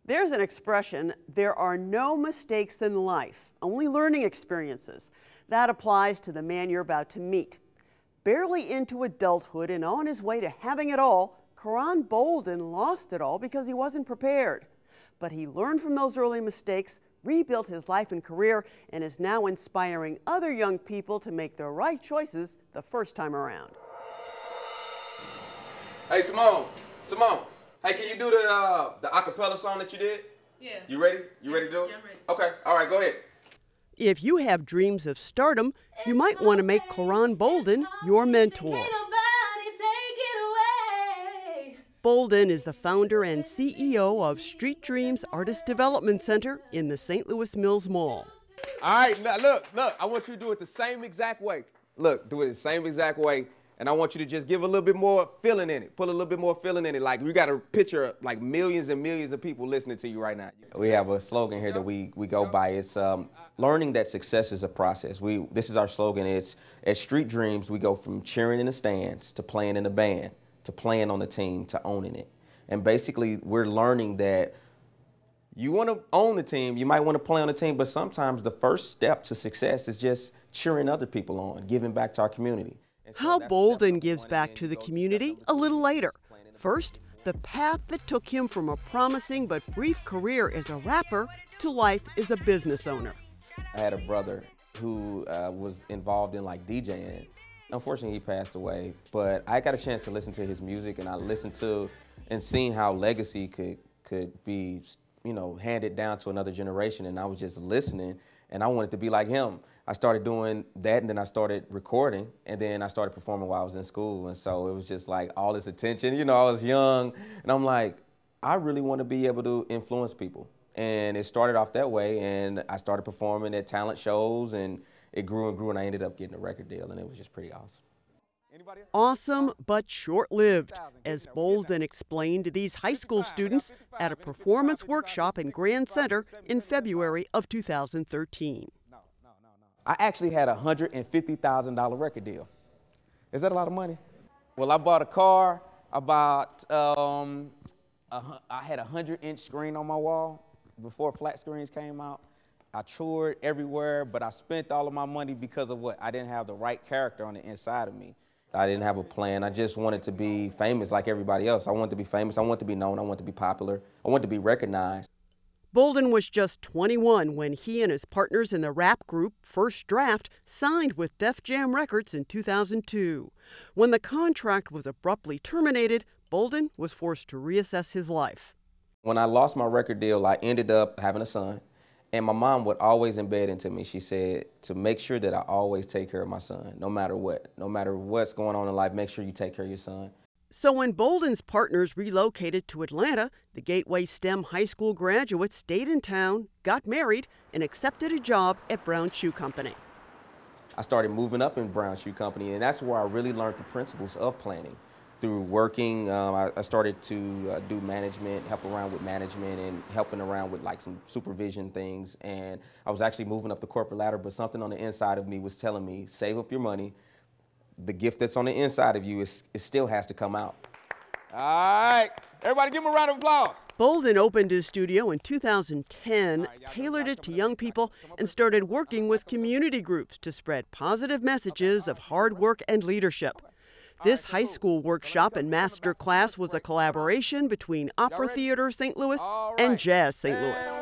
There's an expression, there are no mistakes in life, only learning experiences. That applies to the man you're about to meet. Barely into adulthood and on his way to having it all, Koran Bolden lost it all because he wasn't prepared. But he learned from those early mistakes, rebuilt his life and career, and is now inspiring other young people to make the right choices the first time around. Hey, Simone. Hey, can you do the acapella song that you did? Yeah. You ready? You ready to do it? Yeah, I'm ready. Okay, all right, go ahead. If you have dreams of stardom, you might want to make Koran Bolden your mentor. Bolden is the founder and CEO of Street Dreamz Artist Development Center in the St. Louis Mills Mall. All right, now look, I want you to do it the same exact way. Look, do it the same exact way, and I want you to just give a little bit more feeling in it. Put a little bit more feeling in it. Like, you got to picture like millions and millions of people listening to you right now. We have a slogan here that we go by. It's learning that success is a process. This is our slogan. It's at Street Dreamz, we go from cheering in the stands to playing in the band to playing on the team to owning it. And basically, we're learning that you want to own the team, you might want to play on the team, but sometimes the first step to success is just cheering other people on, giving back to our community. How Bolden gives back to the community a little later. First, the path that took him from a promising but brief career as a rapper to life as a business owner. I had a brother who was involved in like DJing. Unfortunately, he passed away, but I got a chance to listen to his music, and I listened to and seen how legacy could be, you know, handed down to another generation, and I was just listening, and I wanted to be like him. I started doing that, and then I started recording, and then I started performing while I was in school, and so it was just like all this attention. You know, I was young, and I'm like, I really want to be able to influence people. And it started off that way, and I started performing at talent shows, and it grew and grew, and I ended up getting a record deal, and it was just pretty awesome. Awesome, but short-lived, as Bolden explained to these high school students at a performance workshop in Grand Center in February of 2013. I actually had a $150,000 record deal. Is that a lot of money? Well, I bought a car. I had a 100-inch screen on my wall before flat screens came out. I toured everywhere, but I spent all of my money because of what? I didn't have the right character on the inside of me. I didn't have a plan. I just wanted to be famous like everybody else. I wanted to be famous. I wanted to be known. I wanted to be popular. I wanted to be recognized. Bolden was just 21 when he and his partners in the rap group First Draft signed with Def Jam Records in 2002. When the contract was abruptly terminated, Bolden was forced to reassess his life. When I lost my record deal, I ended up having a son. And my mom would always embed into me, she said, to make sure that I always take care of my son, no matter what. No matter what's going on in life, make sure you take care of your son. So when Bolden's partners relocated to Atlanta, the Gateway STEM high school graduate stayed in town, got married, and accepted a job at Brown Shoe Company. I started moving up in Brown Shoe Company, and that's where I really learned the principles of planning. Through working, I started to do management, help around with management and helping around with like some supervision things. And I was actually moving up the corporate ladder, but something on the inside of me was telling me, save up your money. The gift that's on the inside of you, it still has to come out. All right, everybody give him a round of applause. Bolden opened his studio in 2010, tailored it to young people, and started working with community groups to spread positive messages of hard work and leadership. This high school workshop and master class was a collaboration between Opera Theater St. Louis and Jazz St. Louis.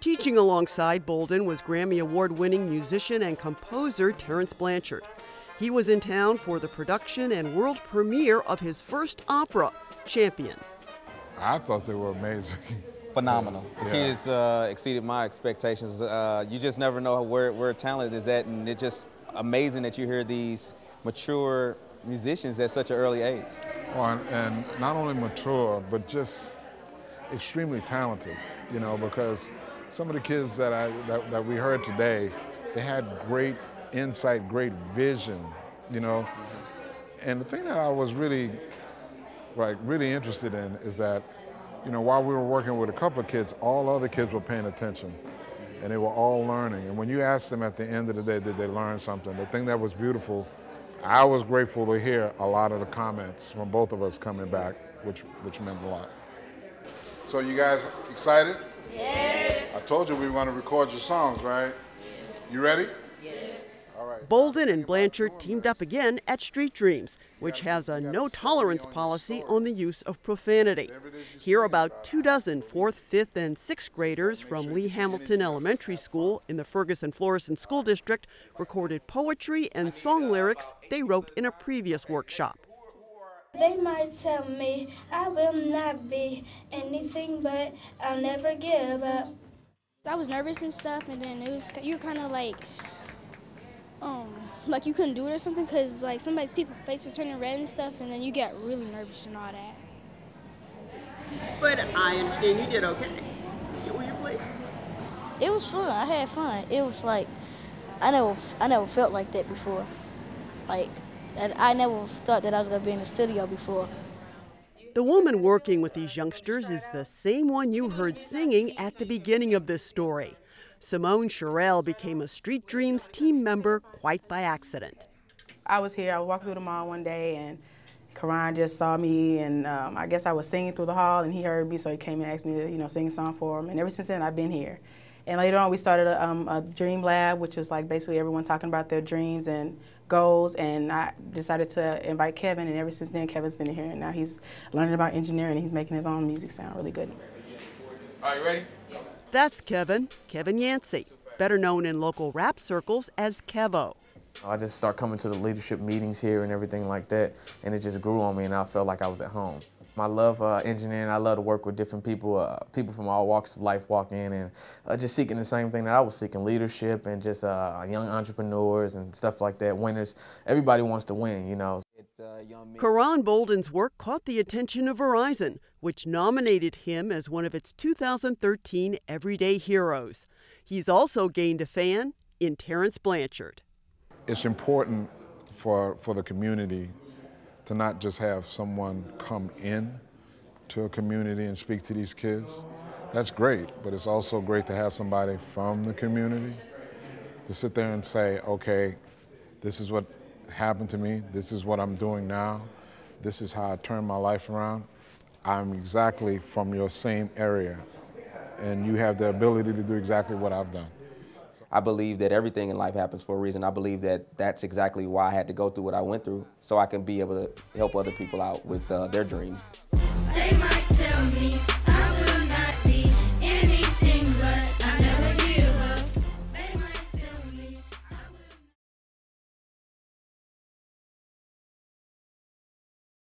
Teaching alongside Bolden was Grammy Award-winning musician and composer Terence Blanchard. He was in town for the production and world premiere of his first opera, Champion. I thought they were amazing. Phenomenal. The kids exceeded my expectations. You just never know where talent is at, and it's just amazing that you hear these mature musicians at such an early age. Well, and not only mature, but just extremely talented, you know, because some of the kids that we heard today, they had great insight, great vision, you know. And the thing that I was really interested in is that, you know, while we were working with a couple of kids, all other kids were paying attention, and they were all learning. And when you asked them at the end of the day, did they learn something, the thing that was beautiful I was grateful to hear a lot of the comments from both of us coming back, which meant a lot. So you guys excited? Yes. I told you we were going to record your songs, right? You ready? Yes. All right. Bolden and Blanchard teamed up again at Street Dreamz, which has a no-tolerance policy on the use of profanity. Here, about 24 4th, 5th, and 6th graders from Lee Hamilton Elementary School in the Ferguson-Florissant School District recorded poetry and song lyrics they wrote in a previous workshop. They might tell me I will not be anything, but I'll never give up. I was nervous and stuff, and then you were kind of like you couldn't do it or something, because like people's face was turning red and stuff, and then you get really nervous and all that. But I understand you did okay. Were you pleased? It was fun. I had fun. It was like I never felt like that before. Like I never thought that I was gonna be in the studio before. The woman working with these youngsters is the same one you heard singing at the beginning of this story. Simone Sherrill became a Street Dreamz team member quite by accident. I was walking through the mall one day, and Koran just saw me, and I guess I was singing through the hall, and he heard me, so he came and asked me to, sing a song for him. And ever since then, I've been here. And later on, we started a dream lab, which was like basically everyone talking about their dreams and goals, and I decided to invite Kevin, and ever since then, Kevin's been here, and now he's learning about engineering, and he's making his own music sound really good. Are you ready? That's Kevin Yancey, better known in local rap circles as Kevo. I just started coming to the leadership meetings here and everything like that, and it just grew on me, and I felt like I was at home. I love engineering. I love to work with different people, people from all walks of life walk in and just seeking the same thing that I was seeking, leadership and just young entrepreneurs and stuff like that, winners. Everybody wants to win, you know. Koran Bolden's work caught the attention of Verizon, which nominated him as one of its 2013 Everyday Heroes. He's also gained a fan in Terence Blanchard. It's important for the community to not just have someone come in to a community and speak to these kids. That's great, but it's also great to have somebody from the community to sit there and say, okay, this is what happened to me, this is what I'm doing now, this is how I turned my life around. I'm exactly from your same area, and you have the ability to do exactly what I've done. I believe that everything in life happens for a reason. I believe that that's exactly why I had to go through what I went through, so I can be able to help other people out with their dreams. They might tell me